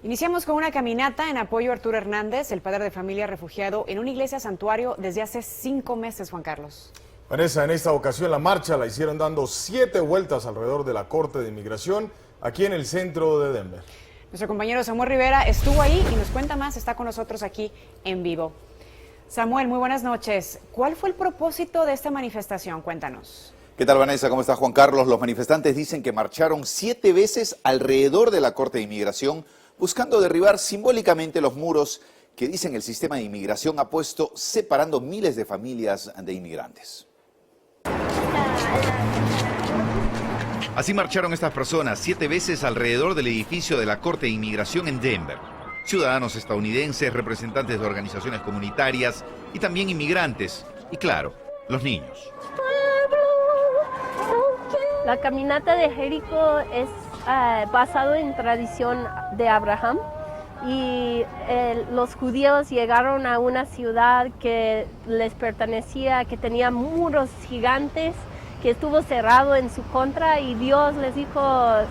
Iniciamos con una caminata en apoyo a Arturo Hernández, el padre de familia refugiado en una iglesia santuario desde hace 5 meses, Juan Carlos. Vanessa, en esta ocasión la marcha la hicieron dando 7 vueltas alrededor de la Corte de Inmigración, aquí en el centro de Denver. Nuestro compañero Samuel Rivera estuvo ahí y nos cuenta más, está con nosotros aquí en vivo. Samuel, muy buenas noches. ¿Cuál fue el propósito de esta manifestación? Cuéntanos. ¿Qué tal, Vanessa? ¿Cómo está, Juan Carlos? Los manifestantes dicen que marcharon 7 veces alrededor de la Corte de Inmigración buscando derribar simbólicamente los muros que dicen el sistema de inmigración ha puesto separando miles de familias de inmigrantes. Así marcharon estas personas 7 veces alrededor del edificio de la Corte de Inmigración en Denver. Ciudadanos estadounidenses, representantes de organizaciones comunitarias y también inmigrantes. Y claro, los niños. La caminata de Jericó es basado en tradición de Abraham y los judíos llegaron a una ciudad que les pertenecía, que tenía muros gigantes, que estuvo cerrado en su contra y Dios les dijo,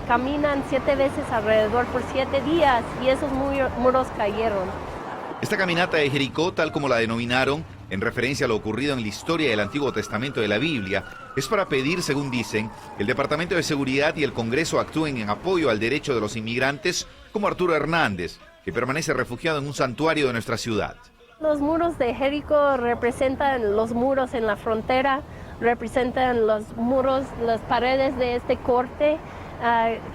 caminan 7 veces alrededor por 7 días y esos muros cayeron. Esta caminata de Jericó, tal como la denominaron, en referencia a lo ocurrido en la historia del Antiguo Testamento de la Biblia, es para pedir, según dicen, que el Departamento de Seguridad y el Congreso actúen en apoyo al derecho de los inmigrantes, como Arturo Hernández, que permanece refugiado en un santuario de nuestra ciudad. Los muros de Jericó representan los muros en la frontera, representan los muros, las paredes de este corte,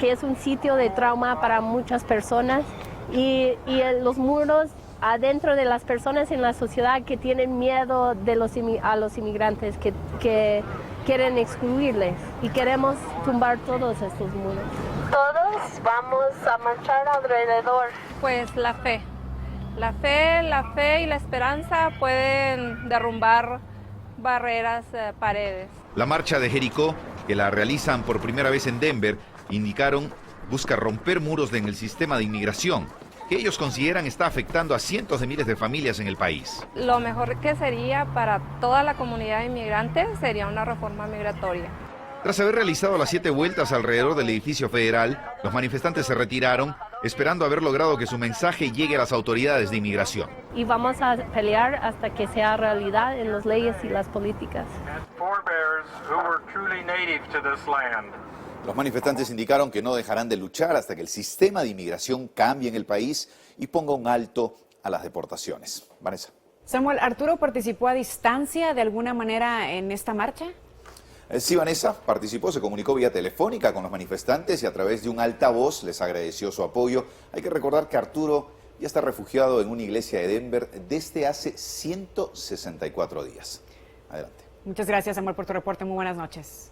que es un sitio de trauma para muchas personas, y los muros adentro de las personas en la sociedad que tienen miedo de a los inmigrantes, que quieren excluirles, y queremos tumbar todos estos muros. Todos vamos a marchar alrededor. Pues la fe y la esperanza pueden derrumbar barreras, paredes. La marcha de Jericó, que la realizan por primera vez en Denver, indicaron, busca romper muros en el sistema de inmigración, que ellos consideran está afectando a cientos de miles de familias en el país. Lo mejor que sería para toda la comunidad inmigrante sería una reforma migratoria. Tras haber realizado las 7 vueltas alrededor del edificio federal, los manifestantes se retiraron, esperando haber logrado que su mensaje llegue a las autoridades de inmigración. Y vamos a pelear hasta que sea realidad en las leyes y las políticas. Los manifestantes indicaron que no dejarán de luchar hasta que el sistema de inmigración cambie en el país y ponga un alto a las deportaciones. Vanessa. Samuel, ¿Arturo participó a distancia de alguna manera en esta marcha? Sí, Vanessa participó, se comunicó vía telefónica con los manifestantes y a través de un altavoz les agradeció su apoyo. Hay que recordar que Arturo ya está refugiado en una iglesia de Denver desde hace 164 días. Adelante. Muchas gracias, Samuel, por tu reporte. Muy buenas noches.